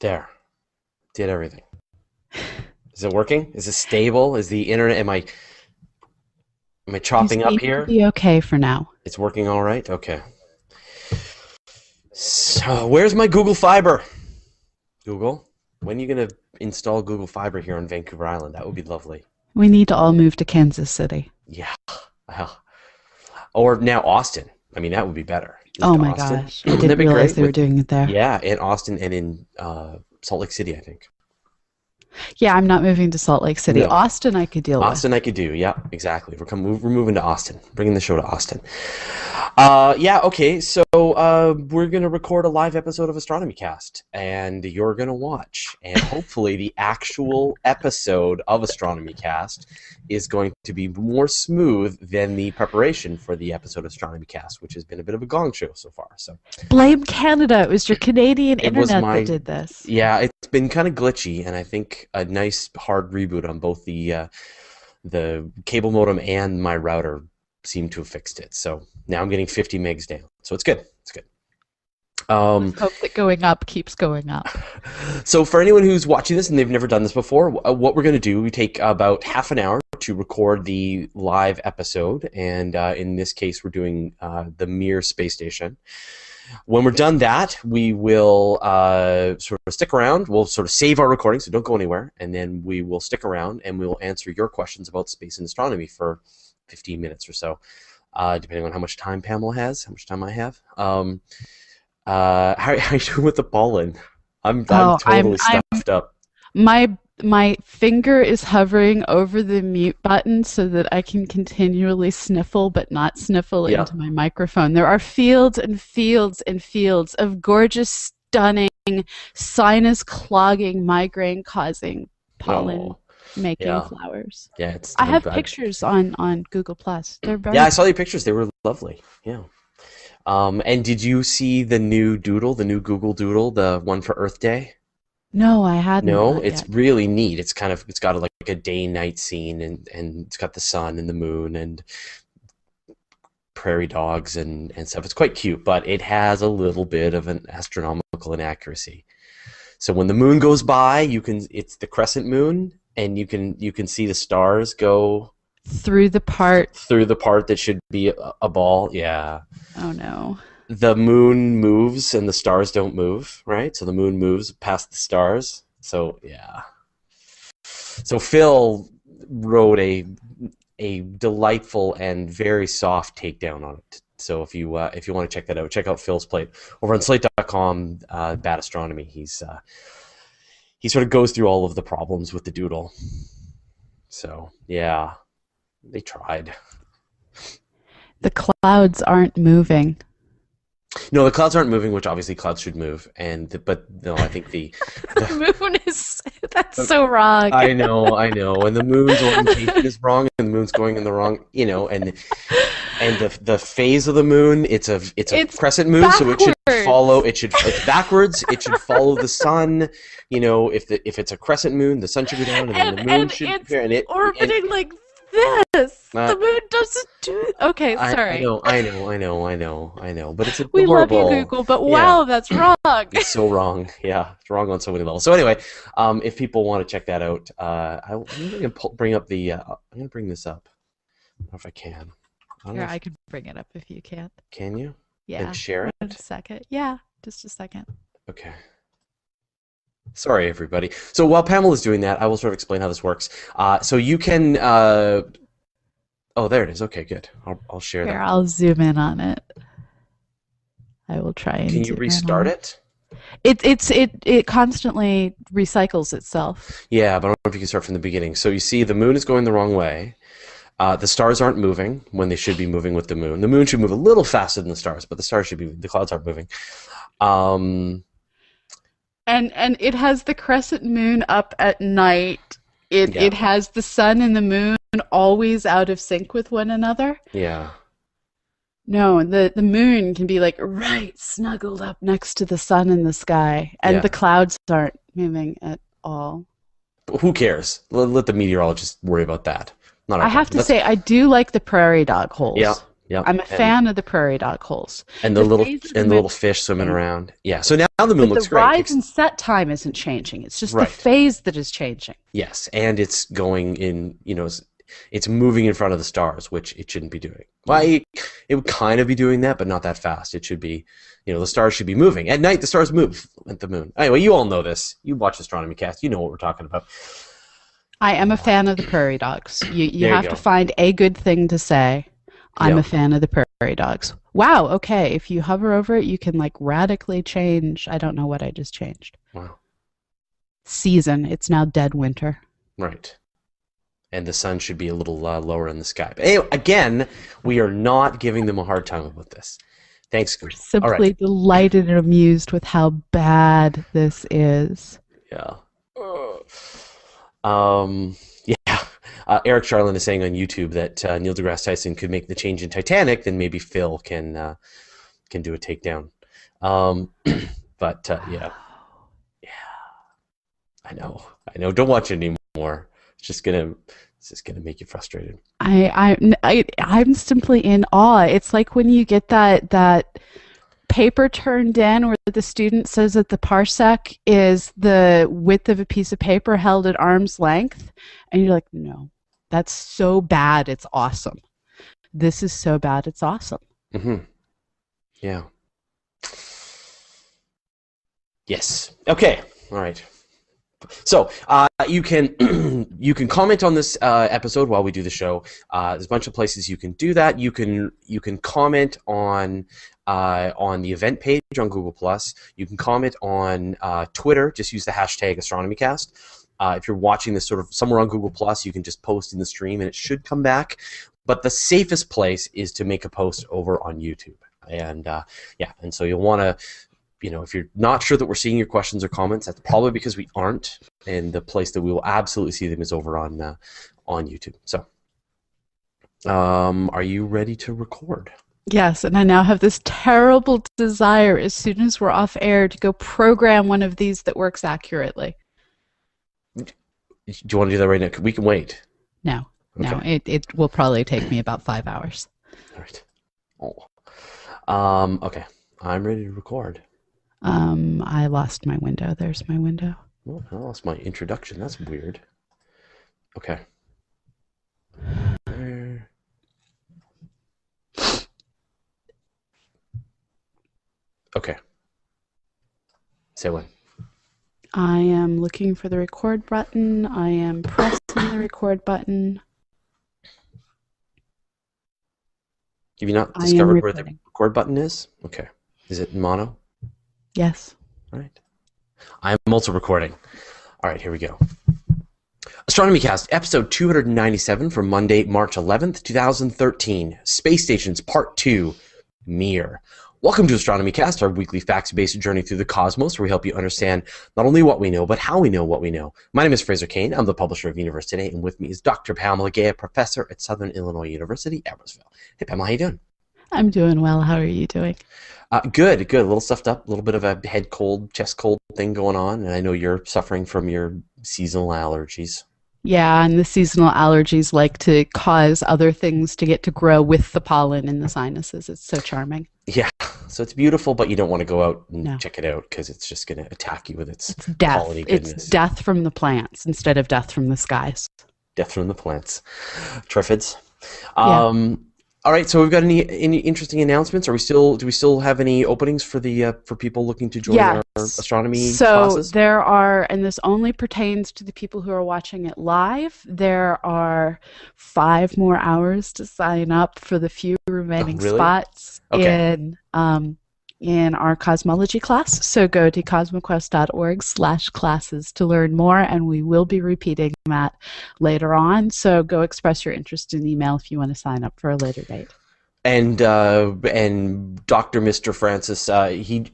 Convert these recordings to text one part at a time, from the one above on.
There. Did everything. Is it working? Is it stable? Is the internet? Am I You chopping up seem to here? be okay for now. It's working all right. Okay. So where's my Google Fiber? Google, when are you gonna install Google Fiber here on Vancouver Island? That would be lovely. We need to all move to Kansas City. Yeah. Uh, Or now Austin. I mean, that would be better. Move Oh to my Austin. gosh. I Wouldn't that didn't be realize great? they were doing it there. Yeah, in Austin and in Salt Lake City, I think. Yeah, I'm not moving to Salt Lake City. No. Austin, I could deal with. Austin, I could do. Yeah, exactly. We're moving to Austin. Bringing the show to Austin. Yeah. Okay. So we're gonna record a live episode of Astronomy Cast, and you're gonna watch, and hopefully the actual episode of Astronomy Cast is going to be more smooth than the preparation for the episode of Astronomy Cast, which has been a bit of a gong show so far. So Blame Canada. It was your Canadian it was internet my that did this. yeah. It's been kind of glitchy, and I think a nice hard reboot on both the cable modem and my router seem to have fixed it. So now I'm getting 50 megs down. So it's good. It's good. Let's hope that going up keeps going up. So for anyone who's watching this and they've never done this before, what we're going to do, we take about half an hour to record the live episode. And in this case, we're doing the Mir space station. When we're done that, we will sort of stick around. We'll sort of save our recording, so don't go anywhere. And then we will stick around and we will answer your questions about space and astronomy for 15 minutes or so, depending on how much time Pamela has, how much time I have. How are you doing with the pollen? I'm Oh, totally stuffed up. my finger is hovering over the mute button so that I can continually sniffle but not sniffle Yeah. into my microphone. There are fields and fields and fields of gorgeous, stunning, sinus clogging, migraine causing pollen Oh, making yeah. flowers. Yeah, it's I have bad. pictures on Google Plus. They're very Yeah, I saw your pictures. They were lovely. Yeah. And did you see the new doodle, the new Google Doodle, the one for Earth Day? No, I hadn't No, not it's yet. really neat. It's got like a day-night scene, and it's got the sun and the moon and prairie dogs and stuff. It's quite cute, but it has a little bit of an astronomical inaccuracy. So when the moon goes by, it's the crescent moon, and you can see the stars go Through the part. through the part that should be a ball. Yeah. Oh no. The moon moves and the stars don't move, right? So the moon moves past the stars. So yeah. So Phil wrote a delightful and very soft takedown on it. So if you want to check that out, check out Phil's plate over on Slate.com. Bad Astronomy. He sort of goes through all of the problems with the doodle. So yeah, they tried. The clouds aren't moving. No, the clouds aren't moving, which obviously clouds should move. But no, I think The moon is that's so wrong. I know, and the moon's orientation is wrong, and the moon's going in the wrong, and the phase of the moon, it's a It's crescent moon, so backwards. it's backwards. It should follow the sun. If it's a crescent moon, the sun should go down, and then the moon And should it's appear, orbiting like this. Uh, The moon doesn't do. Okay, I sorry. know, but it's We love you, adorable. Google, but Yeah. wow, that's wrong. It's so wrong. Yeah, it's wrong on so many levels. So anyway, if people want to check that out, I'm going to bring up I'm going to bring this up. I don't know if I can. I don't know Here, if- I can bring it up if you can't. Can you? Yeah. And share In it? a second. Yeah, just a second. Okay. Sorry, everybody. So while Pamela's doing that, I will sort of explain how this works. So you can. Oh, there it is. Okay, good. I'll share Here, that. I'll zoom in on it. I will try and Can you zoom in restart on it? It constantly recycles itself. Yeah, but I don't know if you can start from the beginning. So you see the moon is going the wrong way. The stars aren't moving when they should be moving with the moon. The moon should move a little faster than the stars, but the clouds aren't moving. And it has the crescent moon up at night. Yeah. It has the sun and the moon always out of sync with one another. Yeah. No, the moon can be like right snuggled up next to the sun in the sky, and Yeah. the clouds aren't moving at all. But who cares? Let the meteorologist worry about that. Not our I have problem. to say, I do like the prairie dog holes. Yeah, Yep. I'm a fan of the prairie dog holes. And The the little phase of the moon little fish swimming around. Yeah. So now the moon but looks the great. rise and set time isn't changing. It's just the Right. phase that is changing. Yes, and it's going in. It's moving in front of the stars, which it shouldn't be doing. Well, it would kind of be doing that, but not that fast. It should be, the stars should be moving at night. The stars move at the moon. Anyway, you all know this. You watch Astronomy Cast. You know what we're talking about. I am a fan of the prairie dogs. You There have you to go. find a good thing to say. I'm a Yep. fan of the prairie dogs. Wow, okay. If you hover over it, you can like radically change. I don't know what I just changed. Wow. Season. It's now dead winter. Right. And the sun should be a little lower in the sky. But anyway, again, we are not giving them a hard time about this. Thanks, Google. All Simply right. delighted and amused with how bad this is. Yeah. Yeah. Eric Charlin is saying on YouTube that Neil deGrasse Tyson could make the change in Titanic, then maybe Phil can do a takedown. But yeah, I know. Don't watch it anymore. It's just gonna make you frustrated. I'm simply in awe. It's like when you get that paper turned in where the student says that the parsec is the width of a piece of paper held at arm's length, and you're like, no, that's so bad, it's awesome. This is so bad, it's awesome. Mm-hmm. Yeah. Yes. Okay. All right. So you can comment on this episode while we do the show. There's a bunch of places you can do that. You can comment on the event page on Google+. You can comment on Twitter. Just use the hashtag AstronomyCast. If you're watching this sort of somewhere on Google+, you can just post in the stream and it should come back. But the safest place is to make a post over on YouTube. And and so you'll want to. If you're not sure that we're seeing your questions or comments, that's probably because we aren't. And the place that we will absolutely see them is over on YouTube. So, are you ready to record? Yes, and I now have this terrible desire as soon as we're off air to go program one of these that works accurately. Do you want to do that right now? We can wait. No, Okay. no, it will probably take me about 5 hours. All right. Oh. Okay. I'm ready to record. I lost my window. There's my window. Well, I lost my introduction. That's weird. Okay. Okay. Say when. I am looking for the record button. I am pressing the record button. Have you not I am discovered where the recording. record button is? Okay. Is it in mono? Yes. All right. I'm also recording. All right, here we go. Astronomy Cast, episode 297 for Monday, March 11th, 2013. Space Stations, Part 2, Mir. Welcome to Astronomy Cast, our weekly facts-based journey through the cosmos, where we help you understand not only what we know, but how we know what we know. My name is Fraser Cain. I'm the publisher of Universe Today, and with me is Dr. Pamela Gay, a professor at Southern Illinois University at Roseville. Hey, Pamela, how you doing? I'm doing well. How are you doing? Good. A little stuffed up, a little bit of a head cold, chest cold thing going on, and I know you're suffering from your seasonal allergies. Yeah, and the seasonal allergies like to cause other things to get to grow with the pollen in the sinuses. It's so charming. Yeah, so it's beautiful, but you don't want to go out and No. check it out because it's just going to attack you with its Death. polleny goodness. It's death from the plants instead of death from the skies. Death from the plants. Triffids. Yeah. All right, so we've got any interesting announcements? Do we still have any openings for the for people looking to join our astronomy classes? So there are, and this only pertains to the people who are watching it live, there are 5 more hours to sign up for the few remaining really? spots Okay. in our cosmology class. So go to cosmoquest.org/classes to learn more, and we will be repeating that later on. So go express your interest in email if you want to sign up for a later date. And Dr. Mr. Francis, he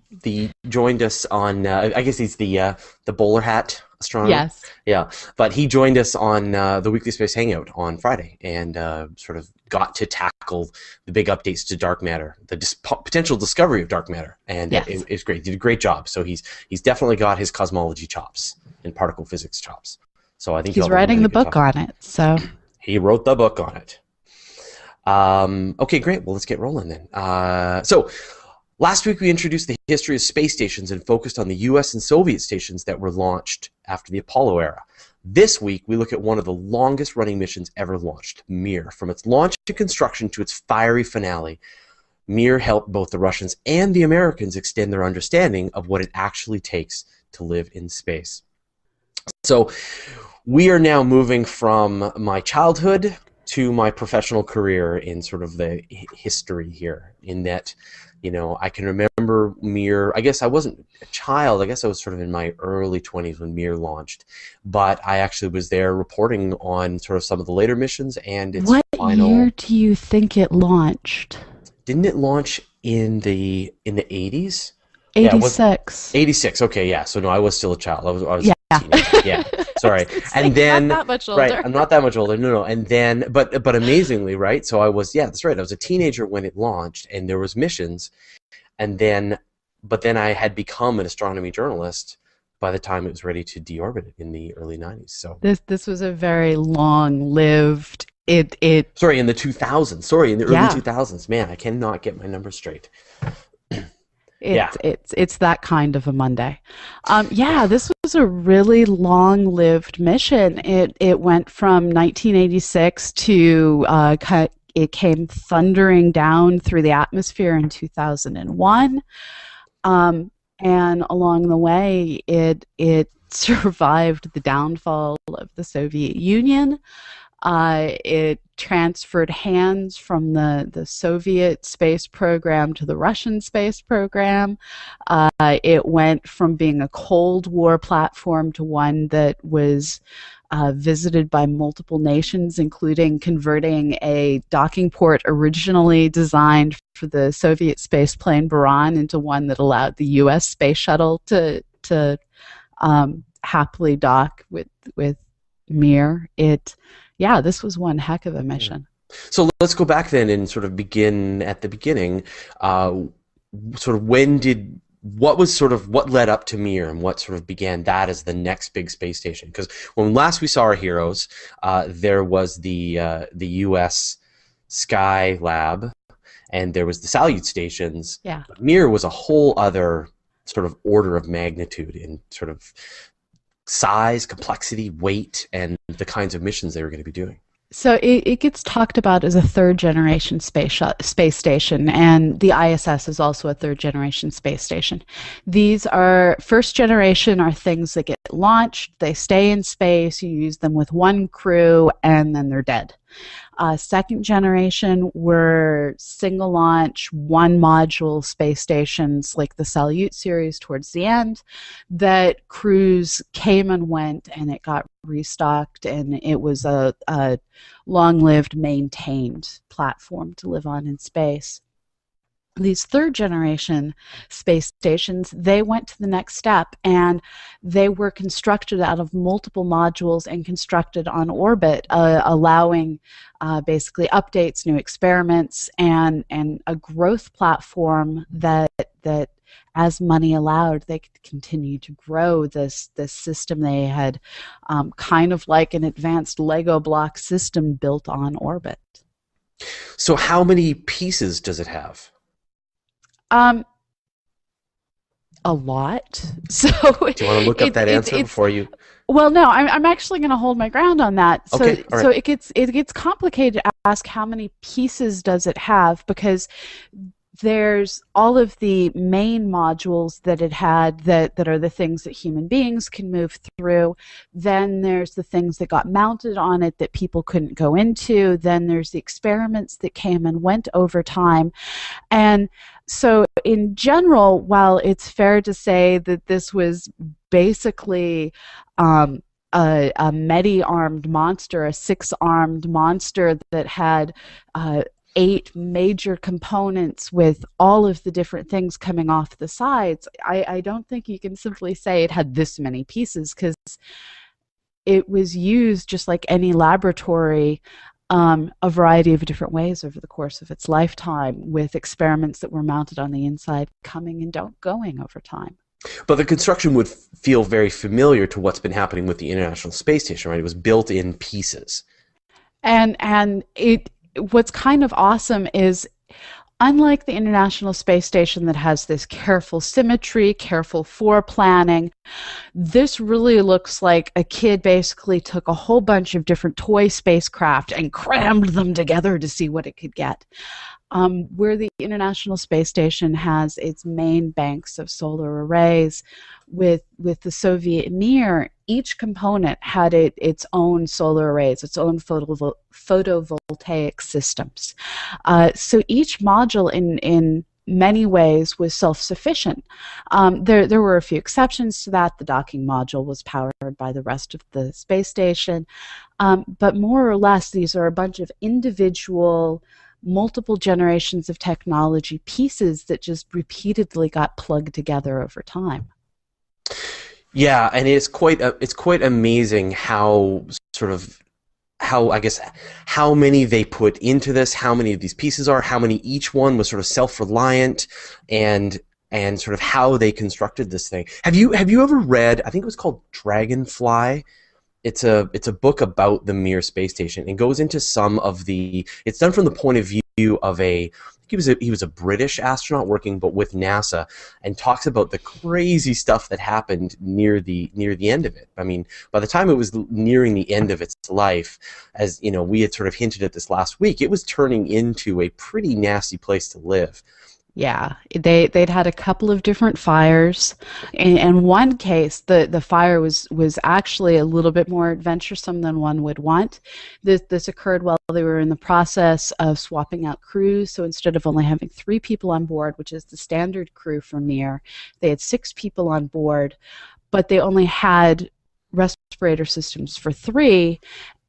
joined us on. I guess he's the bowler hat astronomer. Yes. Yeah, but he joined us on the Weekly Space Hangout on Friday, and sort of got to tackle the big updates to dark matter, the potential discovery of dark matter, and Yes. it's great. He did a great job. So he's definitely got his cosmology chops and particle physics chops. So I think He's writing the book on it. So he wrote the book on it. Okay, great. Well, let's get rolling then. So last week we introduced the history of space stations and focused on the US and Soviet stations that were launched after the Apollo era. This week we look at one of the longest running missions ever launched, Mir. From its launch to construction to its fiery finale, Mir helped both the Russians and the Americans extend their understanding of what it actually takes to live in space. So we are now moving from my childhood to my professional career in sort of the history here, in that, you know, I can remember Mir. I guess I wasn't a child. I guess I was sort of in my early 20s when Mir launched, but I actually was there reporting on sort of some of the later missions and its final. What year do you think it launched? Didn't it launch in the 80s? 86. 86. Okay, yeah. So no, I was still a child. I was Yeah. a teenager. Yeah. Sorry. And then not that much older. right, I'm not that much older. No. And then but amazingly, right? So I was, yeah, that's right. I was a teenager when it launched and there was missions, and then I had become an astronomy journalist by the time it was ready to deorbit it in the early 90s. So This was a very long-lived. Sorry, in the 2000s. Sorry, in the early Yeah. 2000s. Man, I cannot get my numbers straight. It's that kind of a Monday. Yeah, this was a really long-lived mission. It went from 1986 to it came thundering down through the atmosphere in 2001, and along the way, it survived the downfall of the Soviet Union. It transferred hands from the Soviet space program to the Russian space program. It went from being a Cold War platform to one that was visited by multiple nations, including converting a docking port originally designed for the Soviet space plane Buran into one that allowed the U.S. space shuttle to happily dock with Mir. Yeah, this was one heck of a mission. So let's go back then and sort of begin at the beginning. Sort of what led up to Mir and what sort of began that as the next big space station? Because when last we saw our heroes, there was the U.S. Sky Lab and there was the Salyut stations. Yeah. But Mir was a whole other sort of order of magnitude in sort of size, complexity, weight, and the kinds of missions they were going to be doing. So it gets talked about as a third-generation space station, and the ISS is also a third-generation space station. These are first-generation are things that get launched, they stay in space, you use them with one crew, and then they're dead. Second generation were single launch, one module space stations like the Salyut series towards the end that crews came and went and it got restocked, and it was a long-lived, maintained platform to live on in space. These third generation space stations, they went to the next step, and they were constructed out of multiple modules and constructed on orbit, allowing basically updates, new experiments, and a growth platform that as money allowed, they could continue to grow this system. They had kind of like an advanced Lego block system built on orbit. So how many pieces does it have? A lot. So do you want to look up that answer before you? Well, no, I'm actually going to hold my ground on that. So, okay, all right. So it gets complicated to ask how many pieces does it have, because there's all of the main modules that it had that are the things that human beings can move through. Then there's the things that got mounted on it that people couldn't go into. Then there's the experiments that came and went over time. And so in general, while it's fair to say that this was basically a medi-armed monster, a six-armed monster that had 8 major components with all of the different things coming off the sides, I don't think you can simply say it had this many pieces, because it was used just like any laboratory a variety of different ways over the course of its lifetime, with experiments that were mounted on the inside coming and going over time. But the construction would feel very familiar to what's been happening with the International Space Station, right? It was built in pieces. And what's kind of awesome is, unlike the International Space Station that has this careful symmetry, careful foreplanning, this really looks like a kid basically took a whole bunch of different toy spacecraft and crammed them together to see what it could get. Where the International Space Station has its main banks of solar arrays, with the Soviet Mir, each component had its own solar arrays, its own photovoltaic systems. So each module in many ways was self-sufficient. There were a few exceptions to that. The docking module was powered by the rest of the space station. But more or less, these are a bunch of individual, multiple generations of technology pieces that just repeatedly got plugged together over time. Yeah, and it's quite amazing how I guess how many they put into this, how many of these pieces are, how many each one was sort of self-reliant, and sort of how they constructed this thing. Have you ever read, I think it was called Dragonfly? It's a book about the Mir space station, and goes into some of the, it's done from the point of view of he was a British astronaut working but with NASA, and talks about the crazy stuff that happened near the end of it. I mean, by the time it was nearing the end of its life, as you know, we had sort of hinted at this last week, it was turning into a pretty nasty place to live. Yeah, they'd had a couple of different fires. In one case, the fire was actually a little bit more adventuresome than one would want. This occurred while they were in the process of swapping out crews. So instead of only having 3 people on board, which is the standard crew for Mir, they had 6 people on board, but they only had respirator systems for 3.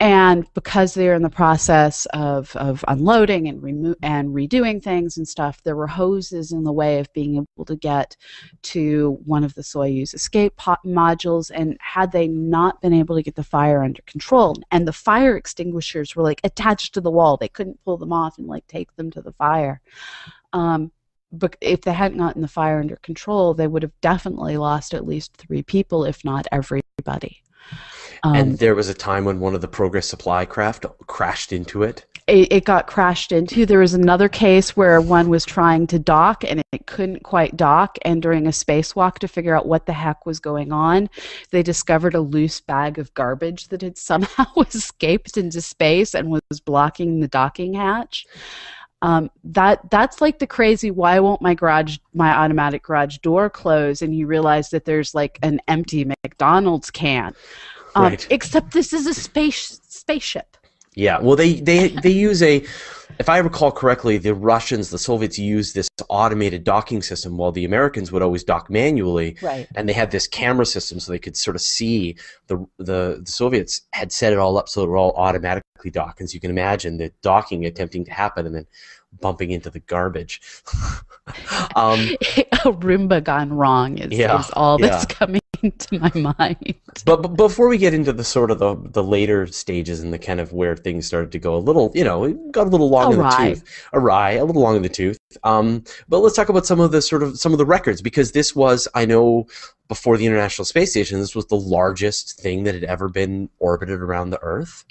And because they're in the process of unloading and redoing things and stuff, there were hoses in the way of being able to get to one of the Soyuz escape modules. And had they not been able to get the fire under control, and the fire extinguishers were like attached to the wall, they couldn't pull them off and like take them to the fire. But if they hadn't gotten the fire under control, they would have definitely lost at least 3 people, if not everybody. And there was a time when one of the Progress supply craft crashed into it. It got crashed into. There was another case where one was trying to dock and it couldn't quite dock, and during a spacewalk to figure out what the heck was going on, they discovered a loose bag of garbage that had somehow escaped into space and was blocking the docking hatch. That's like the crazy, why won't my automatic garage door close, and you realize that there's like an empty McDonald's can. Right. Except this is a spaceship. Yeah, well, they use if I recall correctly, the Russians, the Soviets used this automated docking system, while the Americans would always dock manually. Right. And they had this camera system so they could sort of see the Soviets had set it all up so it would all automatically dock. And so you can imagine the docking attempting to happen and then bumping into the garbage. A Roomba gone wrong is all that's coming to my mind. But before we get into the sort of the later stages and the kind of where things started to go a little, it got a little long in the tooth. Awry, a little long in the tooth. But let's talk about some of the records, because this was, I know, before the International Space Station, this was the largest thing that had ever been orbited around the Earth.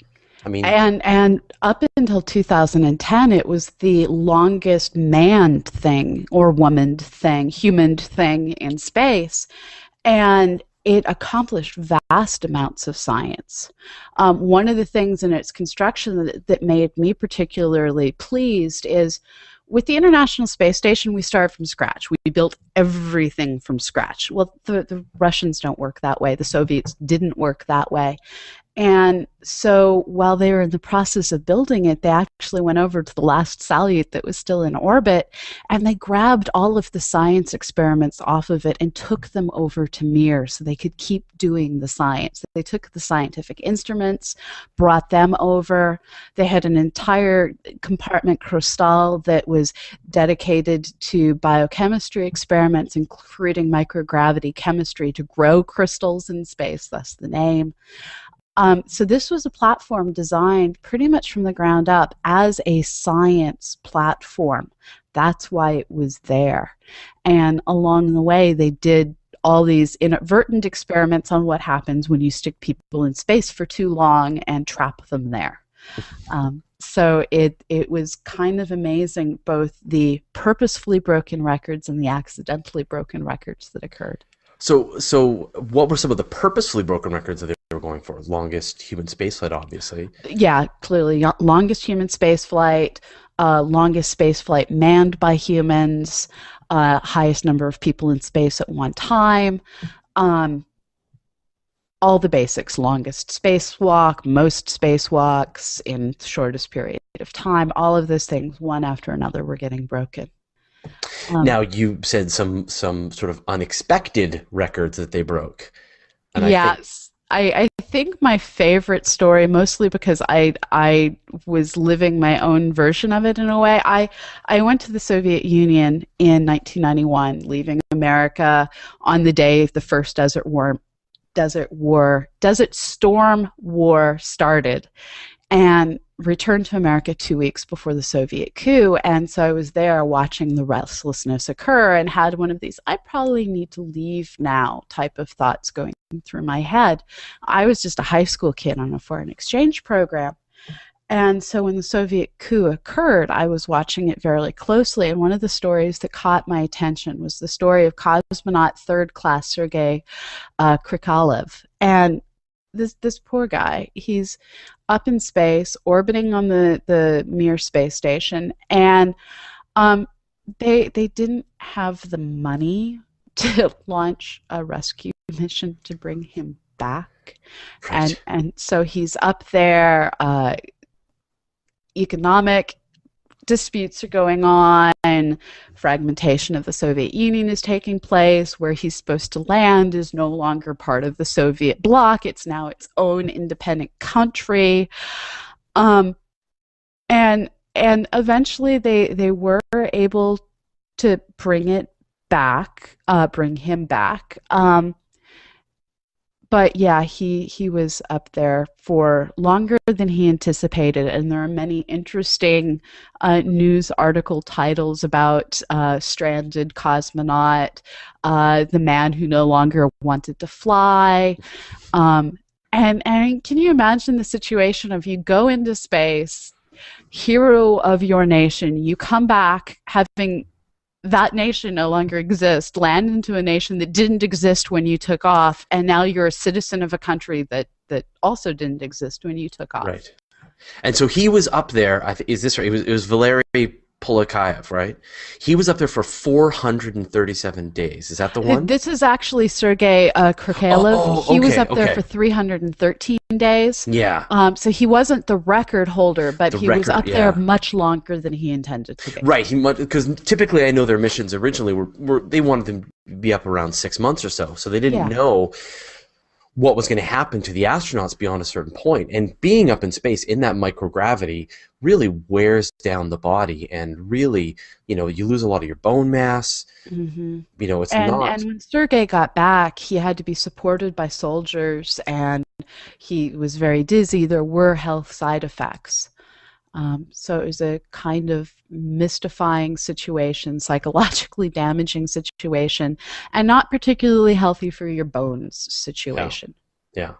I mean, and up until 2010, it was the longest manned thing or womaned thing, humaned thing in space, and it accomplished vast amounts of science. One of the things in its construction that made me particularly pleased is, with the International Space Station, we started from scratch. We built everything from scratch. Well, the Russians don't work that way. The Soviets didn't work that way. And so while they were in the process of building it, they actually went over to the last Salyut that was still in orbit, and they grabbed all of the science experiments off of it and took them over to Mir so they could keep doing the science. They took the scientific instruments, brought them over. They had an entire compartment crystal that was dedicated to biochemistry experiments, including microgravity chemistry to grow crystals in space, thus the name. So this was a platform designed pretty much from the ground up as a science platform. That's why it was there. And along the way, they did all these inadvertent experiments on what happens when you stick people in space for too long and trap them there. So it was kind of amazing, both the purposefully broken records and the accidentally broken records that occurred. So what were some of the purposefully broken records that they were going for? Longest human spaceflight, obviously. Yeah, clearly longest human space flight, longest space flight manned by humans, highest number of people in space at one time. All the basics: longest spacewalk, most spacewalks in the shortest period of time. All of those things, one after another, were getting broken. Now, you said some sort of unexpected records that they broke. And Yes. I think my favorite story, mostly because I was living my own version of it in a way. I went to the Soviet Union in 1991, leaving America on the day the first Desert Storm War started, and returned to America 2 weeks before the Soviet coup. And so I was there watching the restlessness occur and had one of these, I probably need to leave now type of thoughts going through my head. I was just a high school kid on a foreign exchange program. And so when the Soviet coup occurred, I was watching it very closely. And one of the stories that caught my attention was the story of cosmonaut third class Sergei Krikalev. And this poor guy, he's up in space, orbiting on the Mir space station, and they didn't have the money to launch a rescue mission to bring him back. Right. And so he's up there. Economic disputes are going on. Fragmentation of the Soviet Union is taking place. Where he's supposed to land is no longer part of the Soviet bloc. It's now its own independent country. And eventually they were able to bring him back. But yeah, he was up there for longer than he anticipated, and there are many interesting news article titles about stranded cosmonaut, the man who no longer wanted to fly, and can you imagine the situation of you go into space, hero of your nation, you come back having that nation no longer exists, land into a nation that didn't exist when you took off, and now you're a citizen of a country that also didn't exist when you took off. Right. And so he was up there. Is this right? It was Valery Polikayev, right? He was up there for 437 days. Is that the one? This is actually Sergei Krikalev. He was up there for 313 days. Yeah. So he wasn't the record holder, but he was up there yeah. much longer than he intended to be. Right. Because typically I know their missions originally were they wanted them to be up around 6 months or so. So they didn't know what was going to happen to the astronauts beyond a certain point. And being up in space in that microgravity really wears down the body, and really, you lose a lot of your bone mass. Mm-hmm. It's and not. when Sergei got back, he had to be supported by soldiers, and he was very dizzy. There were health side effects. So it was a kind of mystifying situation, psychologically damaging situation, and not particularly healthy for your bones situation. Yeah.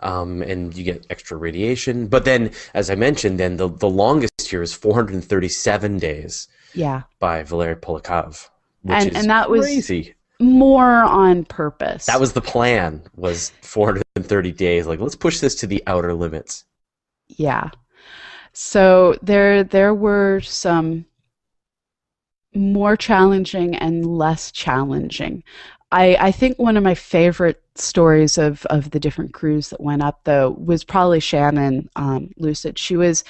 And you get extra radiation. But then, as I mentioned, then the longest here is 437 days. Yeah. By Valery Polikayev, which is and that crazy. Was more on purpose. That was the plan, was 430 days. Like, let's push this to the outer limits. Yeah. So there were some more challenging and less challenging. I think one of my favorite stories of the different crews that went up, though, was probably Shannon Lucid. She was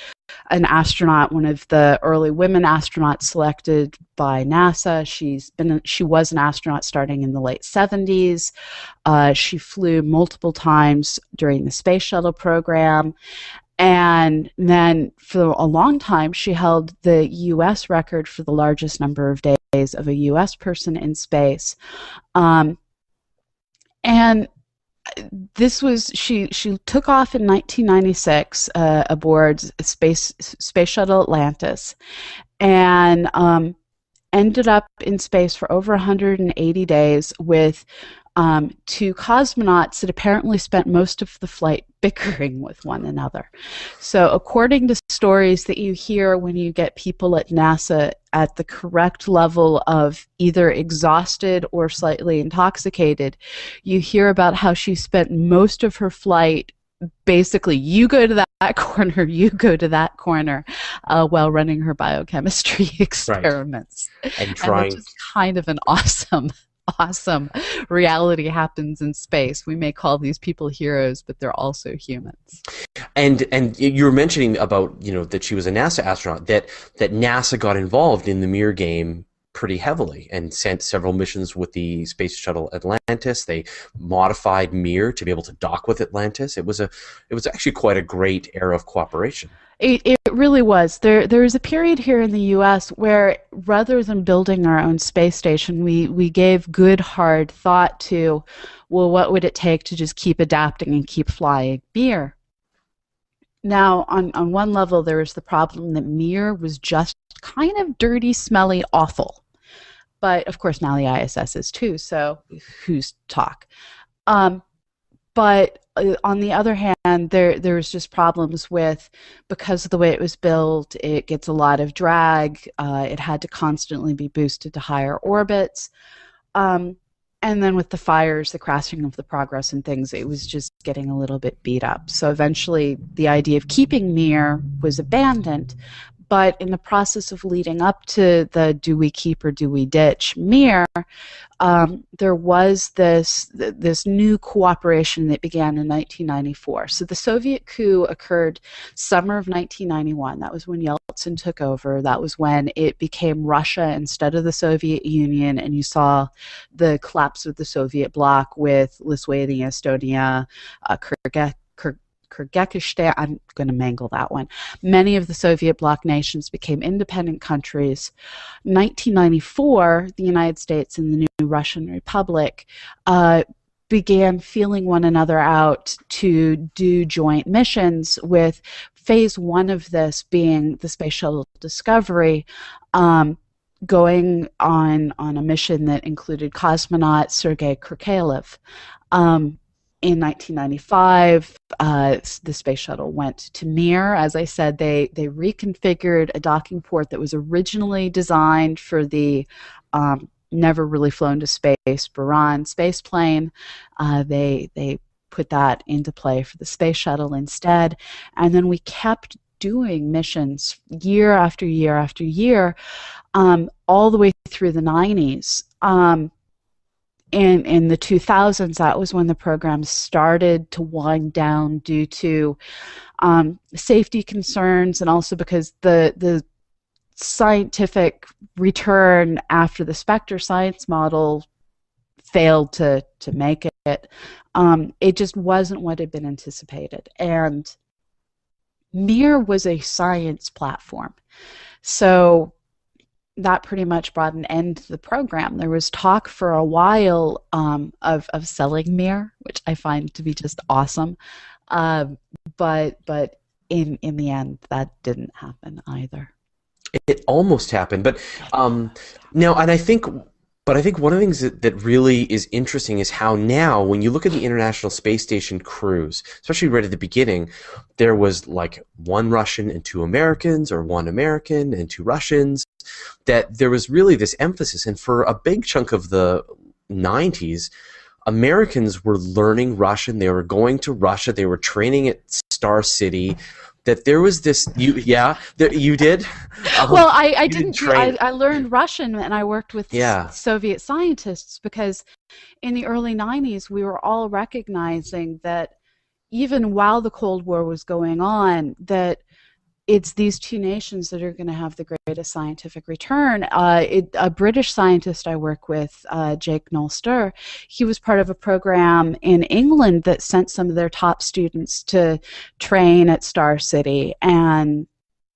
an astronaut, one of the early women astronauts selected by NASA. She was an astronaut starting in the late 70s. She flew multiple times during the space shuttle program. And then for a long time, she held the U.S. record for the largest number of days of a U.S. person in space. And this was, she took off in 1996 aboard Space Shuttle Atlantis, and ended up in space for over 180 days with to cosmonauts that apparently spent most of the flight bickering with one another. So according to stories that you hear when you get people at NASA at the correct level of either exhausted or slightly intoxicated, you hear about how she spent most of her flight basically, you go to that corner, you go to that corner, while running her biochemistry experiments. Right. And which is kind of an awesome reality happens in space. We may call these people heroes, but they're also humans. And you were mentioning about, that she was a NASA astronaut, that NASA got involved in the Mir game pretty heavily and sent several missions with the space shuttle Atlantis. They modified Mir to be able to dock with Atlantis. It was actually quite a great era of cooperation. It really was. There was a period here in the U.S. where, rather than building our own space station, we gave good hard thought to, well, what would it take to just keep adapting and keep flying Mir? Now, on one level, there was the problem that Mir was just kind of dirty, smelly, awful. But, of course, now the ISS is too, so who's talk? But on the other hand, there's just problems with, because of the way it was built, it gets a lot of drag. It had to constantly be boosted to higher orbits. And then with the fires, the crashing of the Progress and things, it was just getting a little bit beat up. So eventually the idea of keeping Mir was abandoned. But in the process of leading up to the do we keep or do we ditch Mir, there was this new cooperation that began in 1994. So the Soviet coup occurred summer of 1991. That was when Yeltsin took over. That was when it became Russia instead of the Soviet Union, and you saw the collapse of the Soviet bloc with Lithuania, Estonia, Kyrgyzstan, I'm going to mangle that one. Many of the Soviet bloc nations became independent countries. 1994, the United States and the new Russian Republic began feeling one another out to do joint missions, with phase one of this being the Space Shuttle Discovery, going on a mission that included cosmonaut Sergei Krikalev. In 1995, the space shuttle went to Mir. As I said, they reconfigured a docking port that was originally designed for the never really flown to space Buran space plane. They put that into play for the space shuttle instead, and then we kept doing missions year after year after year, all the way through the 90s. In the 2000s, that was when the program started to wind down due to safety concerns, and also because the scientific return after the Spectre science model failed to make it. It just wasn't what had been anticipated. And Mir was a science platform. So that pretty much brought an end to the program. There was talk for a while of selling Mir, which I find to be just awesome. But in the end, that didn't happen either. It almost happened, but now, and I think one of the things that really is interesting is how now, when you look at the International Space Station crews, especially right at the beginning, there was like one Russian and two Americans, or one American and two Russians, that there was really this emphasis. And for a big chunk of the 90s, Americans were learning Russian, they were going to Russia, they were training at Star City, that there was this, you did? Well, I didn't. I learned Russian, and I worked with Soviet scientists, because in the early 90s, we were all recognizing that even while the Cold War was going on, that it's these two nations that are going to have the greatest scientific return. A British scientist I work with, Jake Nolster, he was part of a program in England that sent some of their top students to train at Star City, and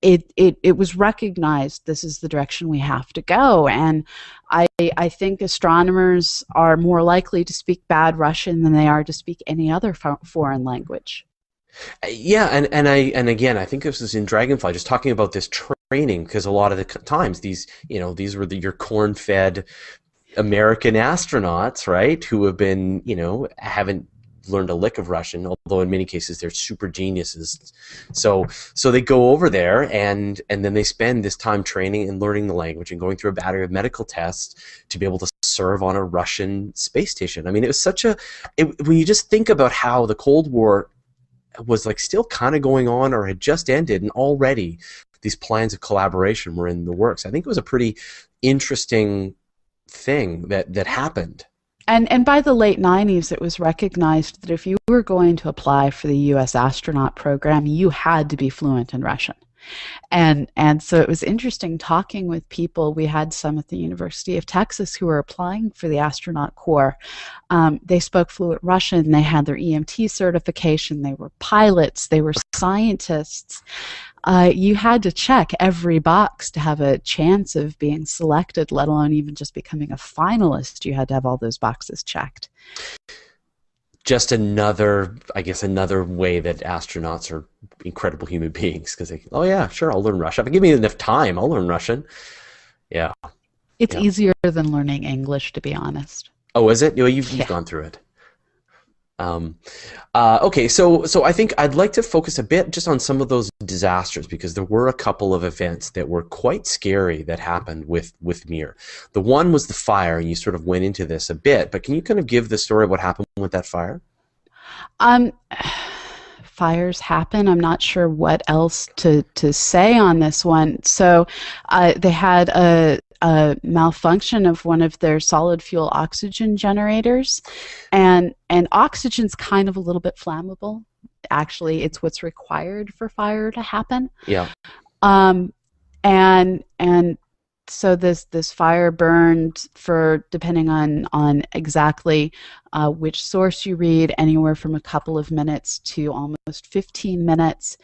it was recognized this is the direction we have to go. And I think astronomers are more likely to speak bad Russian than they are to speak any other foreign language. Yeah, and again, I think this is in Dragonfly, just talking about this training, because a lot of the times these were your corn-fed American astronauts, right, who have been, haven't learned a lick of Russian, although in many cases they're super geniuses. So they go over there and then they spend this time training and learning the language and going through a battery of medical tests to be able to serve on a Russian space station. I mean, it was when you just think about how the Cold War was like still kind of going on or had just ended, and already these plans of collaboration were in the works. I think it was a pretty interesting thing that happened. And by the late 90s, it was recognized that if you were going to apply for the U.S. astronaut program, you had to be fluent in Russian. And so it was interesting talking with people. We had some at the University of Texas who were applying for the astronaut corps. They spoke fluent Russian. They had their EMT certification. They were pilots. They were scientists. You had to check every box to have a chance of being selected, let alone even just becoming a finalist. You had to have all those boxes checked. Just another way that astronauts are incredible human beings, because oh yeah, sure, I'll learn Russian. If you give me enough time, I'll learn Russian. Yeah. It's easier than learning English, to be honest. Oh, is it? You've gone through it. Okay, so I think I'd like to focus a bit just on some of those disasters, because there were a couple of events that were quite scary that happened with Mir. The one was the fire, and you sort of went into this a bit, but can you kind of give the story of what happened with that fire? Fires happen. I'm not sure what else to say on this one. So they had a malfunction of one of their solid fuel oxygen generators, and oxygen's kind of a little bit flammable. Actually, it's what's required for fire to happen. Yeah. And so this fire burned for, depending on exactly which source you read, anywhere from a couple of minutes to almost 15 minutes.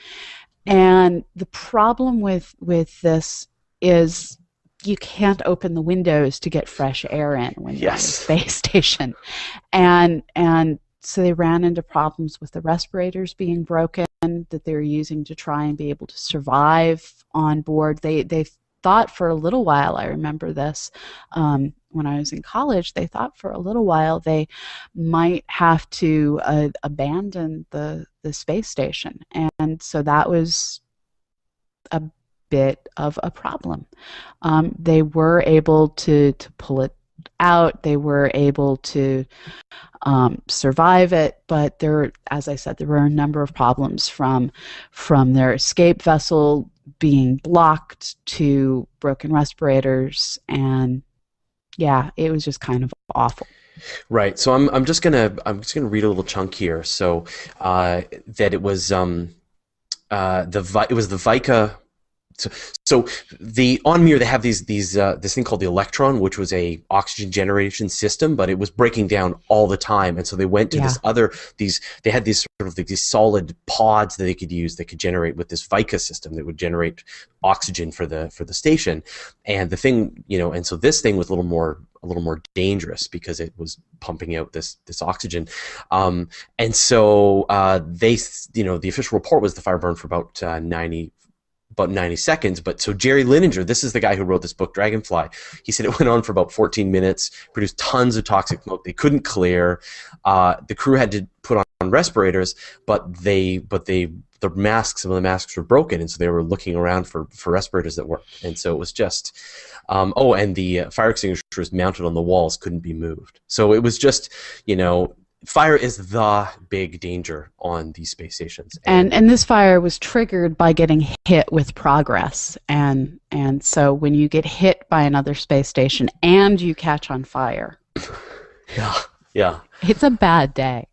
And the problem with this is you can't open the windows to get fresh air in when you're in a space station. And so they ran into problems with the respirators being broken that they were using to try and be able to survive on board. They thought for a little while, I remember this when I was in college, they thought for a little while they might have to abandon the space station. And so that was a bit of a problem. They were able to pull it out. They were able to survive it, but as I said, there were a number of problems from their escape vessel being blocked to broken respirators, and it was just kind of awful. Right. So I'm just gonna read a little chunk here. So that it was it was the Vika. So on Mir they have this thing called the Electron, which was a oxygen generation system, but it was breaking down all the time, and so they went to they had these sort of these solid pods that they could use that could generate with this Vika system that would generate oxygen for the station, and the thing and so this thing was a little more dangerous because it was pumping out this oxygen, and so the official report was the fire burned for about 90 seconds. But so Jerry Linenger, this is the guy who wrote this book, Dragonfly, he said it went on for about 14 minutes, produced tons of toxic smoke. They couldn't clear. The crew had to put on respirators, but some of the masks were broken, and so they were looking around for respirators that worked. And so it was just, and the fire extinguishers mounted on the walls couldn't be moved. So it was just, fire is the big danger on these space stations. And this fire was triggered by getting hit with Progress. And so when you get hit by another space station and you catch on fire. Yeah. It's a bad day.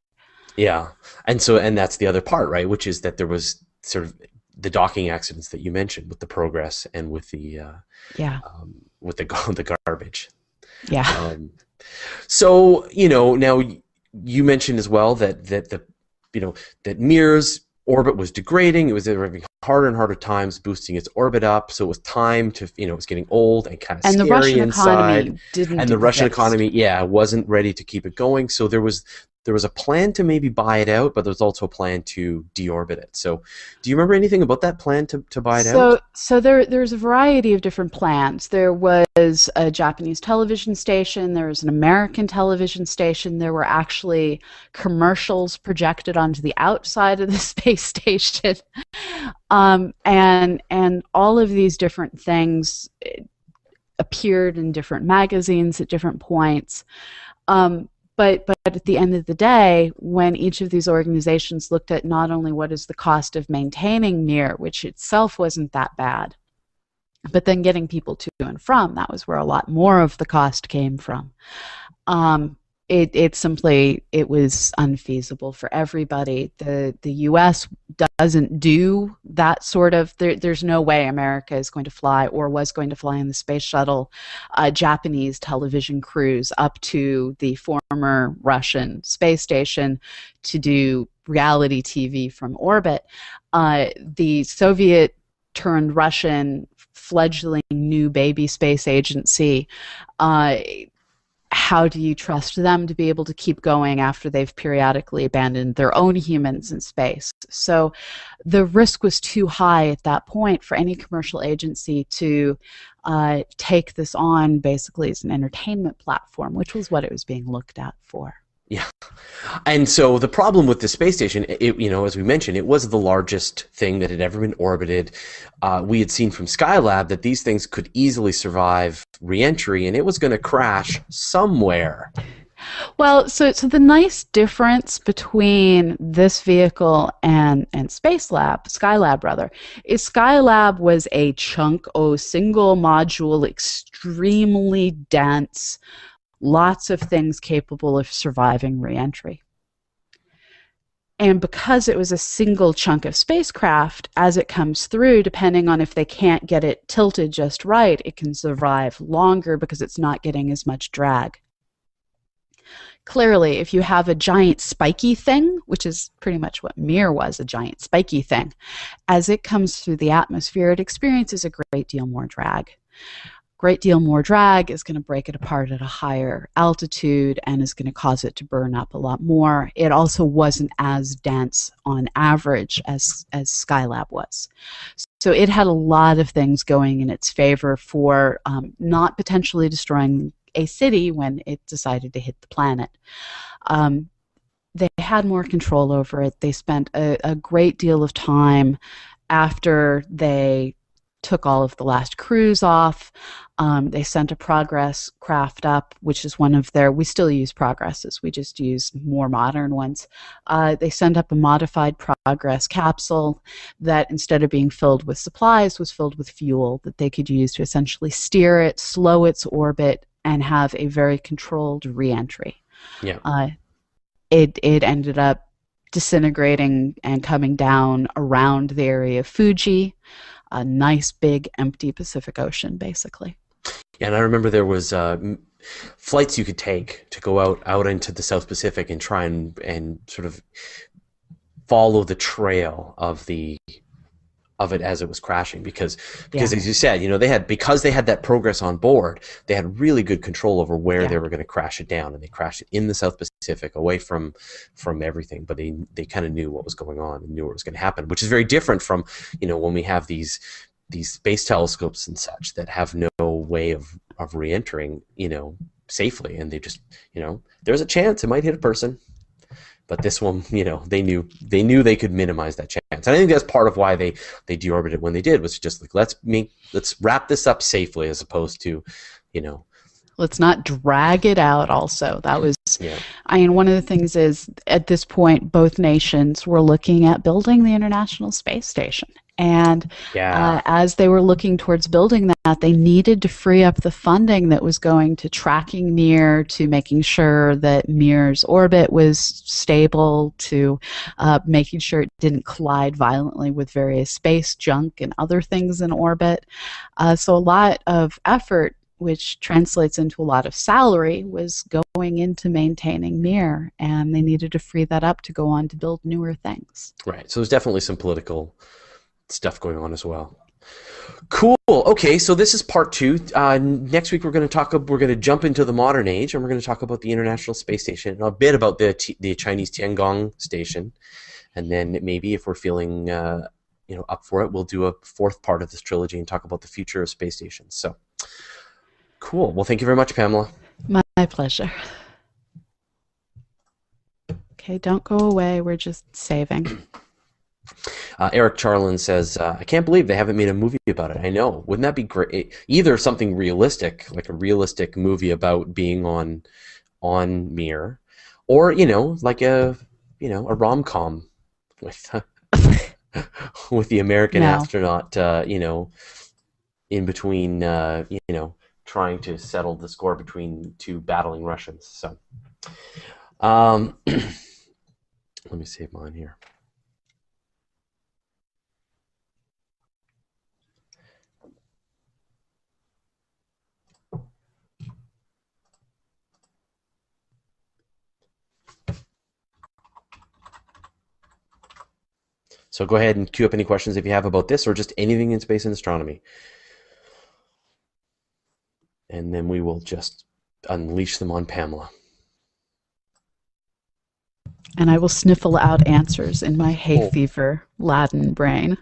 Yeah. And that's the other part, right? Which is that there was sort of the docking accidents that you mentioned with the Progress and with the with the garbage. Yeah. So, now you mentioned as well that Mir's orbit was degrading. It was having harder and harder times boosting its orbit up. So it was time to, it was getting old and kind of scary the Russian inside. Economy didn't and the Russian economy, wasn't ready to keep it going. So there was there was a plan to maybe buy it out, but there's also a plan to deorbit it. So do you remember anything about that plan to buy it out? So there's a variety of different plans. There was a Japanese television station, there was an American television station, there were actually commercials projected onto the outside of the space station. And all of these different things appeared in different magazines at different points. But at the end of the day, when each of these organizations looked at not only what is the cost of maintaining Mir, which itself wasn't that bad, but then getting people to and from, that was where a lot more of the cost came from. It was unfeasible for everybody. The U.S. doesn't do that sort of. There's no way America is going to fly or was going to fly in the space shuttle Japanese television crews up to the former Russian space station to do reality TV from orbit. The Soviet turned Russian fledgling new baby space agency. How do you trust them to be able to keep going after they've periodically abandoned their own humans in space? So the risk was too high at that point for any commercial agency to take this on basically as an entertainment platform, which was what it was being looked at for. Yeah. And so the problem with the space station, as we mentioned, it was the largest thing that had ever been orbited. We had seen from Skylab that these things could easily survive re-entry, and it was going to crash somewhere. Well, so the difference between this vehicle and Skylab rather, is Skylab was a single module, extremely dense, lots of things capable of surviving re-entry. And because it was a single chunk of spacecraft, as it comes through, depending on if they can't get it tilted just right, it can survive longer because it's not getting as much drag. Clearly, if you have a giant spiky thing, which is pretty much what Mir was, a giant spiky thing, as it comes through the atmosphere, it experiences a great deal more drag. Great deal more drag is going to break it apart at a higher altitude and is going to cause it to burn up a lot more. It also wasn't as dense on average as Skylab was. So it had a lot of things going in its favor for not potentially destroying a city when it decided to hit the planet. They had more control over it. They spent a great deal of time after they took all of the last crews off. They sent a Progress craft up, which is one of we still use Progresses, we just use more modern ones. They sent up a modified Progress capsule that instead of being filled with supplies was filled with fuel that they could use to essentially steer it, slow its orbit, and have a very controlled re-entry. Yeah. It ended up disintegrating and coming down around the area of Fuji, a nice big empty Pacific Ocean, basically. Yeah, and I remember there was flights you could take to go out into the South Pacific and try and sort of follow the trail of it as it was crashing, because as you said, because they had that Progress on board, they had really good control over where they were going to crash it down, and they crashed it in the South Pacific, away from everything. But they kind of knew what was going on and knew what was going to happen, which is very different from when we have these space telescopes and such that have no way of re-entering safely, and they just there's a chance it might hit a person. But this one, they knew they could minimize that chance. And I think that's part of why they deorbited when they did, was just like, let's wrap this up safely, as opposed to, let's not drag it out also. That was, one of the things is, at this point, both nations were looking at building the International Space Station. And as they were looking towards building that, they needed to free up the funding that was going to tracking Mir, to making sure that Mir's orbit was stable, to making sure it didn't collide violently with various space junk and other things in orbit. So a lot of effort, which translates into a lot of salary, was going into maintaining Mir, and they needed to free that up to go on to build newer things. Right. So there's definitely some political stuff going on as well. Cool. Okay, so this is part two. Next week we're going to jump into the modern age, and we're going to talk about the International Space Station and a bit about the Chinese Tiangong station, and then maybe if we're feeling up for it, we'll do a fourth part of this trilogy and talk about the future of space stations. So cool. Well, thank you very much, Pamela. My pleasure. Okay, don't go away. We're just saving. Eric Charlin says, I can't believe they haven't made a movie about it. I know. Wouldn't that be great? Either something realistic, like a realistic movie about being on Mir, or, like a rom-com with with the American astronaut, in between, trying to settle the score between two battling Russians. So, let me save mine here. So go ahead and queue up any questions if you have about this or just anything in space and astronomy. And then we will just unleash them on Pamela. And I will sniffle out answers in my hay fever Latin brain.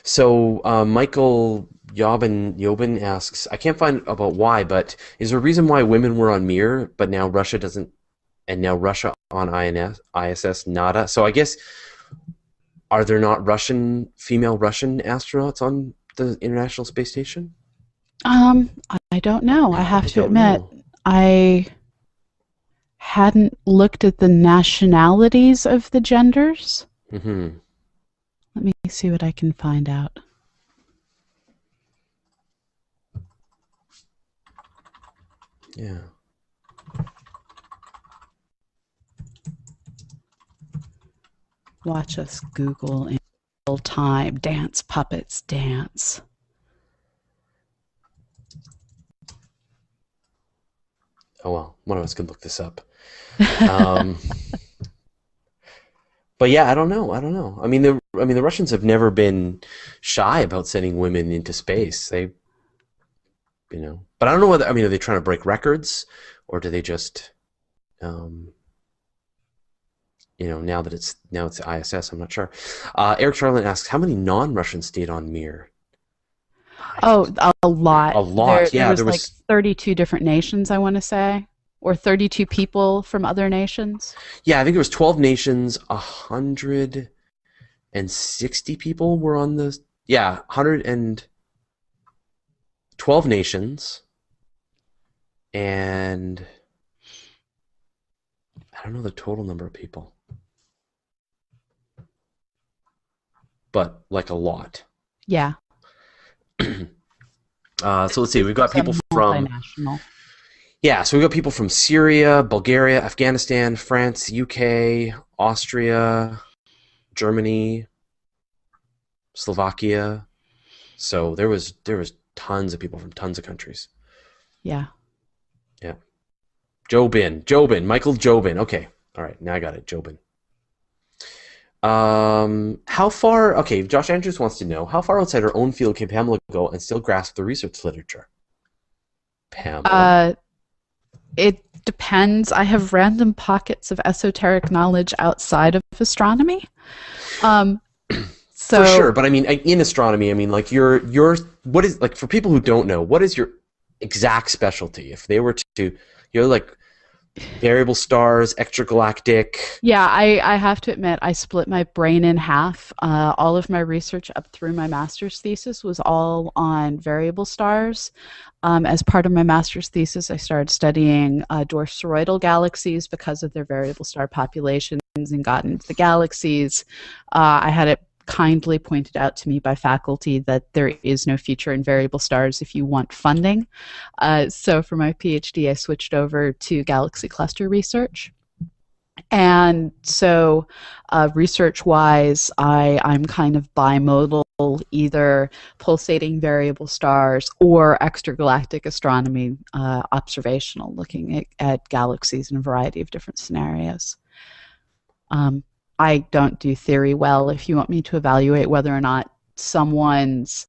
So Michael Yobin asks, I can't find about why, but is there a reason why women were on Mir, but now Russia doesn't, and now Russia on ISS nada? So I guess, are there not female Russian astronauts on the International Space Station? I don't know. I have to admit, I hadn't looked at the nationalities of the genders. Mm-hmm. Let me see what I can find out. Yeah. Watch us Google in real time. Dance puppets dance. Oh well, one of us could look this up. But yeah, I don't know. I mean, the Russians have never been shy about sending women into space. They, but I don't know whether. I mean, are they trying to break records, or do they just, now that it's ISS, I'm not sure. Eric Charlin asks, how many non-Russians stayed on Mir? Oh, a lot. A lot. There was like 32 different nations, I want to say. Or 32 people from other nations? Yeah, I think it was 12 nations, 160 people were on the... Yeah, 112 nations. And I don't know the total number of people. But, like, a lot. Yeah. So let's see, we've got people from... Yeah, so we've got people from Syria, Bulgaria, Afghanistan, France, UK, Austria, Germany, Slovakia. So there was tons of people from tons of countries. Yeah. Yeah. Jobin, Michael Jobin. Okay. All right, now I got it, Jobin. How far, okay, Josh Andrews wants to know, how far outside her own field can Pamela go and still grasp the research literature? Pamela? It depends. I have random pockets of esoteric knowledge outside of astronomy. So for sure, but I mean, in astronomy, I mean, like your what is, like, for people who don't know, what is your exact specialty? If they were to, like variable stars, extragalactic. Yeah, I have to admit, I split my brain in half. All of my research up through my master's thesis was all on variable stars. As part of my master's thesis, I started studying dwarf spheroidal galaxies because of their variable star populations and got into the galaxies. I had it kindly pointed out to me by faculty that there is no future in variable stars if you want funding. So for my PhD, I switched over to galaxy cluster research. And so, research-wise, I'm kind of bimodal, either pulsating variable stars or extragalactic astronomy, observational, looking at galaxies in a variety of different scenarios. I don't do theory well. If you want me to evaluate whether or not someone's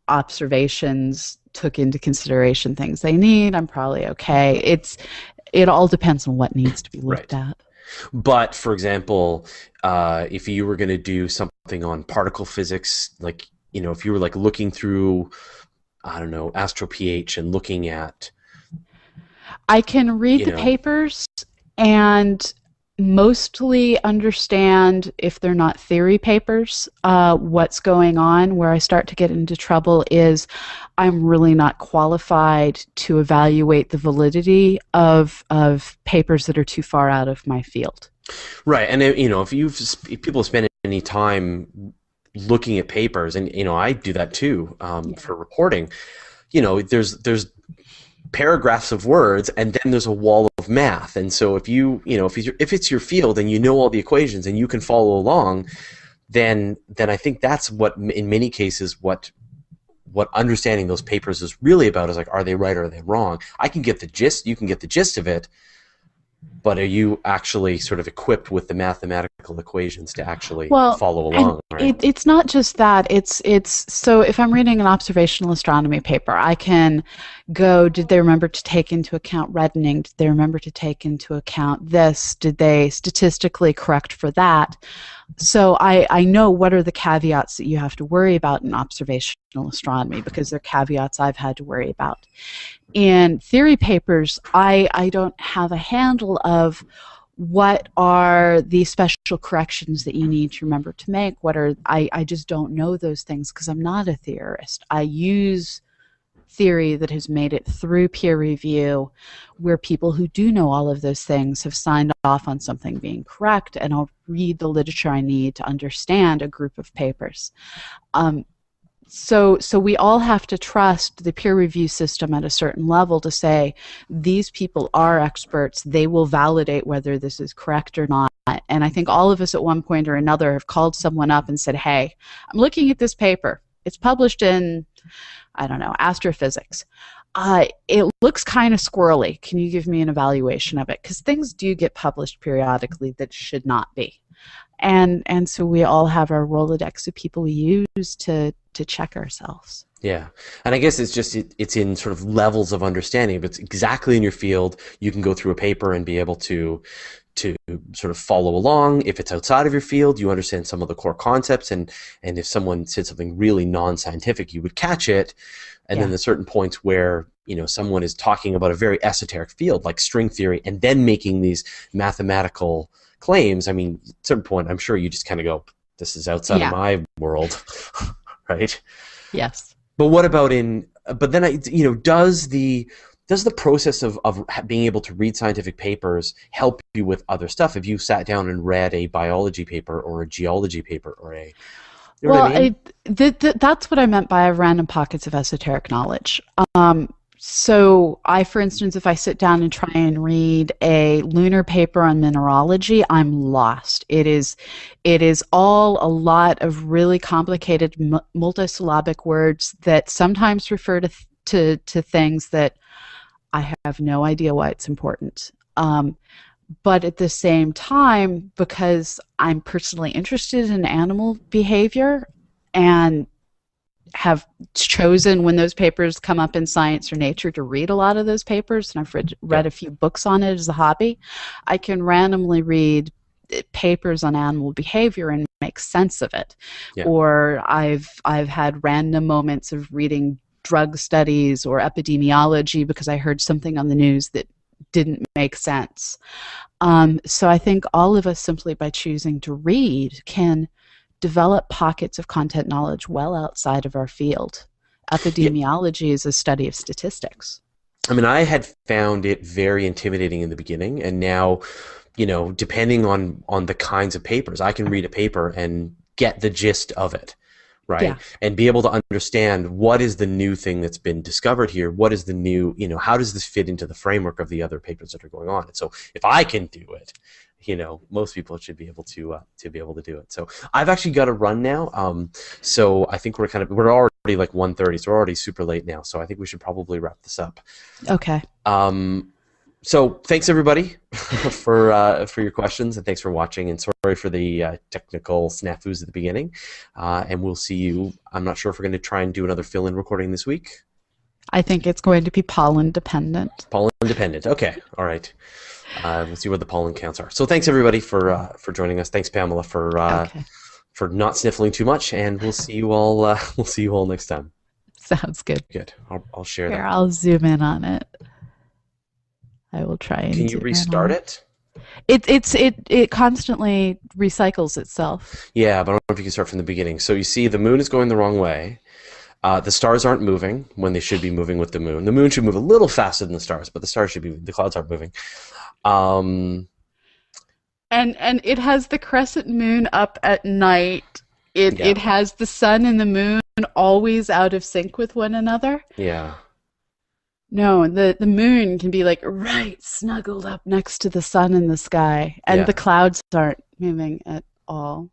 observations took into consideration things they need, I'm probably okay. It all depends on what needs to be looked at. But for example, if you were going to do something on particle physics, like, you know, if you were like looking through, I don't know, AstroPH and looking at, I can read the papers and mostly understand, if they're not theory papers, what's going on. Where I start to get into trouble is I'm really not qualified to evaluate the validity of papers that are too far out of my field. Right, and you know, if people spend any time looking at papers, and you know, I do that too for reporting. You know, there's paragraphs of words, and then there's a wall of math. And so if if it's your field and you know all the equations and you can follow along, then I think that's what, in many cases, what understanding those papers is really about, is like, are they right or are they wrong? I can get the gist, you can get the gist of it, but are you actually sort of equipped with the mathematical equations to actually follow along? Right? It's not just that. It's so if I'm reading an observational astronomy paper, I can go, did they remember to take into account reddening? Did they remember to take into account this? Did they statistically correct for that? So I know what are the caveats that you have to worry about in observational astronomy, because they're caveats I've had to worry about. In theory papers, I don't have a handle of what are the special corrections that you need to remember to make. I just don't know those things because I'm not a theorist. I use theory that has made it through peer review, where people who do know all of those things have signed off on something being correct, and I'll read the literature I need to understand a group of papers. So we all have to trust the peer review system at a certain level to say, these people are experts, they will validate whether this is correct or not. And I think all of us at one point or another have called someone up and said, hey, I'm looking at this paper. It's published in, I don't know, astrophysics. It looks kind of squirrely. Can you give me an evaluation of it? Because things do get published periodically that should not be. And so we all have our Rolodex of people we use to check ourselves. Yeah, and I guess it's just it's in sort of levels of understanding. If it's exactly in your field, you can go through a paper and be able to sort of follow along. If it's outside of your field, you understand some of the core concepts, and if someone said something really non-scientific, you would catch it. And then there's certain points where, you know, someone is talking about a very esoteric field like string theory and then making these mathematical claims. I mean, at a certain point, I'm sure you just kind of go, this is outside of my world, right? Yes. But what about but then, you know, does the process of being able to read scientific papers help you with other stuff? If you sat down and read a biology paper or a geology paper or a... You know what I mean? That's what I meant by random pockets of esoteric knowledge. So for instance, if I sit down and try and read a lunar paper on mineralogy, I'm lost. It is all a lot of really complicated multisyllabic words that sometimes refer to things that I have no idea why it's important. But at the same time, because I'm personally interested in animal behavior and have chosen, when those papers come up in Science or Nature, to read a lot of those papers, and I've read a few books on it as a hobby, I can randomly read papers on animal behavior and make sense of it. Yeah. Or I've had random moments of reading drug studies or epidemiology because I heard something on the news that didn't make sense. So I think all of us, simply by choosing to read, can develop pockets of content knowledge well outside of our field. Epidemiology is a study of statistics. I mean, I had found it very intimidating in the beginning, and now, you know, depending on the kinds of papers, I can read a paper and get the gist of it. right? Yeah. And be able to understand what is the new thing that's been discovered here. What is the new, how does this fit into the framework of the other papers that are going on? And so if I can do it, most people should be able to be able to do it. So I've actually got to run now. So I think we're already like 1:30, so we're already super late now. So I think we should probably wrap this up. Okay. So thanks everybody for your questions, and thanks for watching, and sorry for the technical snafus at the beginning. And we'll see you. I'm not sure if we're going to try and do another fill-in recording this week. I think it's going to be pollen dependent. Pollen dependent. Okay. All right. We'll see what the pollen counts are. So thanks everybody for joining us. Thanks Pamela for not sniffling too much, and we'll see you all. We'll see you all next time. Sounds good. Good. I'll share Here, that. I'll zoom in on it. I will try and. Can you restart it? It constantly recycles itself. Yeah, but I don't know if you can start from the beginning. So you see the moon is going the wrong way. The stars aren't moving when they should be moving with the moon. The moon should move a little faster than the stars, but the clouds aren't moving. And it has the crescent moon up at night. It has the sun and the moon always out of sync with one another. Yeah. No, the moon can be like right snuggled up next to the sun in the sky, and the clouds aren't moving at all.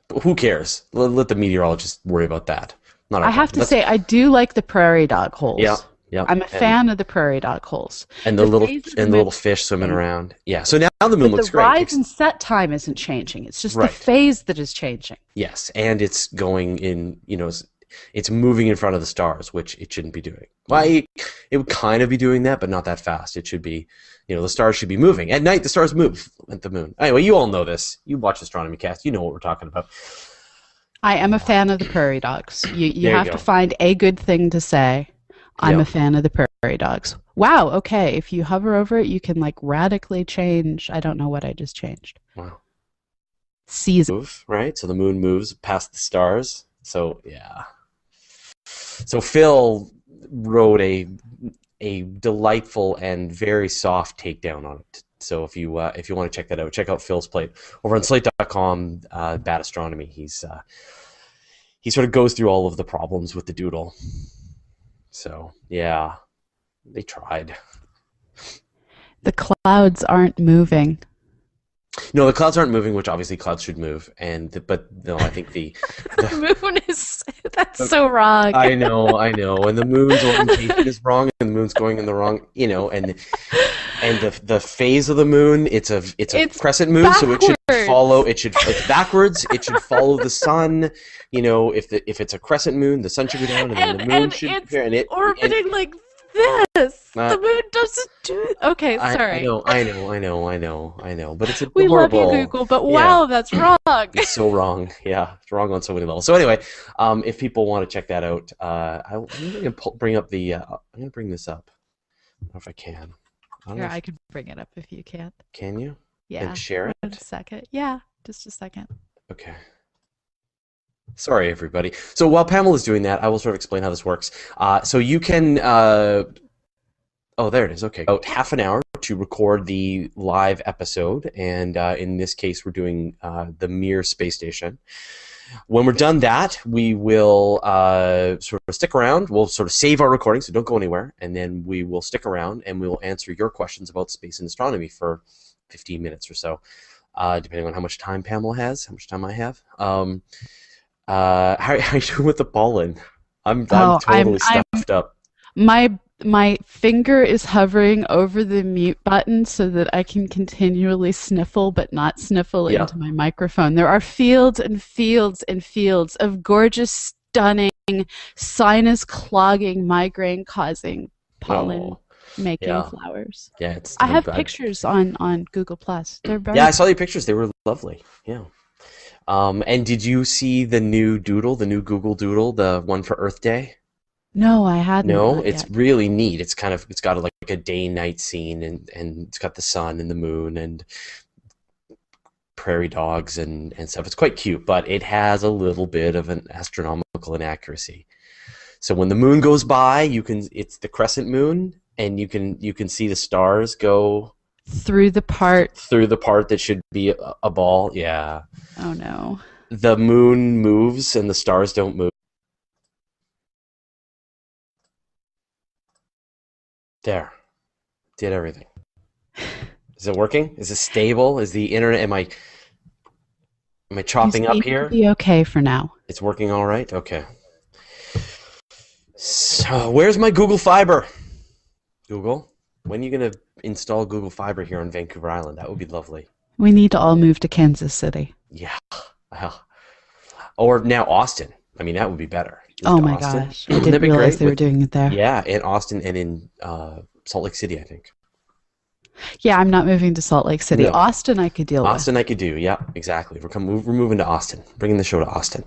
But who cares? Let the meteorologists worry about that. I have to say, I do like the prairie dog holes. Yeah. Yeah. I'm a fan of the prairie dog holes. And the little fish swimming around. Yeah. So now the moon looks great. The rise and set time isn't changing. It's just the phase that is changing. Yes, and it's going in, it's moving in front of the stars, which it shouldn't be doing. Well, it would kind of be doing that, but not that fast. It should be, the stars should be moving. At night, the stars move at the moon. Anyway, you all know this. You watch Astronomy Cast. You know what we're talking about. I am a fan of the prairie dogs. You have to find a good thing to say. I'm a fan of the prairie dogs. Wow, okay. If you hover over it, you can radically change. I don't know what I just changed. Wow. Season. Move, right? So the moon moves past the stars. So, yeah. So Phil wrote a delightful and very soft takedown on it. So if you want to check that out, check out Phil's plate over on slate.com, Bad Astronomy. He sort of goes through all of the problems with the doodle. So, yeah, they tried. The clouds aren't moving. No, the clouds aren't moving, which obviously clouds should move. But no, I think the moon that's so wrong. I know. And the moon's orientation is wrong, and the moon's going in the wrong, and the phase of the moon, it's a crescent moon, backwards. So it's backwards. It should follow the sun. If it's a crescent moon, the sun should go down, and then the moon should appear, and it orbiting like this. The moon doesn't do it. Okay, sorry. I know. But it's we love you, Google, but wow, that's wrong. It's so wrong. Yeah, it's wrong on so many levels. So anyway, if people want to check that out, I'm going to bring up the. I'm going to bring this up. I don't know if I can. I can bring it up if you can't. Can you? Yeah. And share it? Just a second. Yeah, just a second. Okay. Sorry, everybody. So while Pamela's doing that, I will sort of explain how this works. So you can... oh, there it is. Okay. About half an hour to record the live episode, and in this case, we're doing the Mir space station. When we're done that, we will sort of stick around. We'll sort of save our recording, so don't go anywhere, and then we will stick around, and we will answer your questions about space and astronomy for 15 minutes or so, depending on how much time Pamela has, how much time I have. How are you doing with the pollen? I'm totally stuffed up. My finger is hovering over the mute button so that I can continually sniffle but not sniffle into my microphone. There are fields and fields and fields of gorgeous, stunning, sinus-clogging, migraine-causing pollen-making flowers. Yeah, I have pictures on Google+. They're very I saw your pictures. They were lovely. Yeah. And did you see the new doodle, the new Google Doodle, the one for Earth Day? No, I hadn't. No, it's really neat. It's got like a day-night scene, and it's got the sun and the moon and prairie dogs and stuff. It's quite cute, but it has a little bit of an astronomical inaccuracy. So when the moon goes by, it's the crescent moon, and you can see the stars go through the part that should be a ball. Yeah. Oh no. The moon moves and the stars don't move. There. Did everything. Is it working? Is it stable? Is the internet? Am I You chopping up seem to here? be okay for now. It's working all right? Okay. So, where's my Google Fiber? Google, when are you going to install Google Fiber here on Vancouver Island? That would be lovely. We need to all move to Kansas City. Yeah. Or now Austin. I mean, that would be better. Move Oh to my Austin. gosh. I didn't realize they were doing it there. Yeah, in Austin and in Salt Lake City, I think. Yeah, I'm not moving to Salt Lake City. No. Austin I could deal with. Austin I could do. Yeah, exactly. We're moving to Austin. Bringing the show to Austin.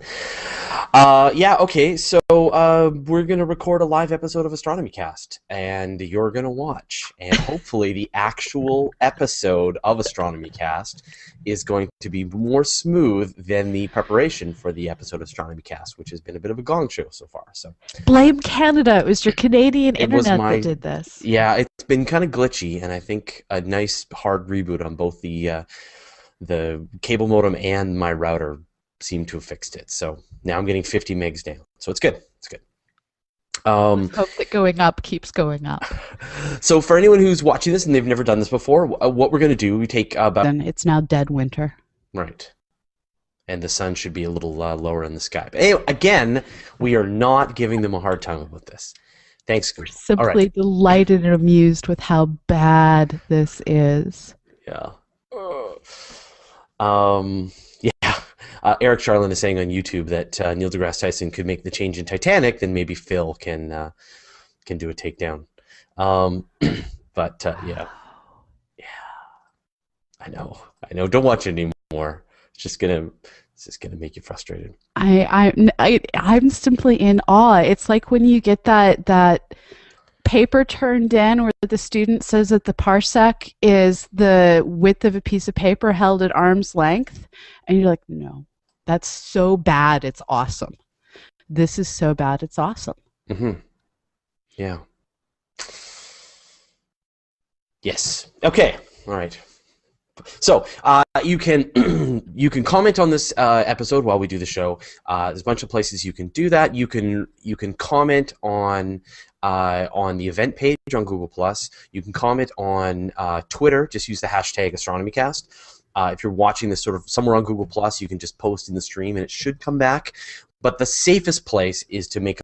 Yeah, okay. So we're going to record a live episode of Astronomy Cast, and you're going to watch. And hopefully the actual episode of Astronomy Cast is going to be more smooth than the preparation for the episode of Astronomy Cast, which has been a bit of a gong show so far. So Blame Canada. It was your Canadian internet that did this. Yeah, it's been kind of glitchy, and I think a nice hard reboot on both the cable modem and my router seemed to have fixed it. So now I'm getting 50 megs down. So it's good. It's good. Let's hope that going up keeps going up. So for anyone who's watching this and they've never done this before, what we're going to do, we take about... Then it's now dead winter. Right. And the sun should be a little lower in the sky. But anyway, again, we are not giving them a hard time about this. Thanks, Google. Simply delighted and amused with how bad this is. Yeah. Yeah. Eric Charlin is saying on YouTube that Neil deGrasse Tyson could make the change in Titanic, then maybe Phil can do a takedown. But yeah, I know. Don't watch it anymore. It's just gonna make you frustrated. I'm simply in awe. It's like when you get that paper turned in where the student says that the parsec is the width of a piece of paper held at arm's length, and you're like, no, that's so bad, it's awesome. This is so bad, it's awesome. Mm-hmm. Yeah. Yes. Okay. All right. So you can comment on this episode while we do the show. There's a bunch of places you can do that. You can comment on the event page on Google+. You can comment on Twitter. Just use the hashtag AstronomyCast. If you're watching this sort of somewhere on Google+, you can just post in the stream and it should come back. But the safest place is to make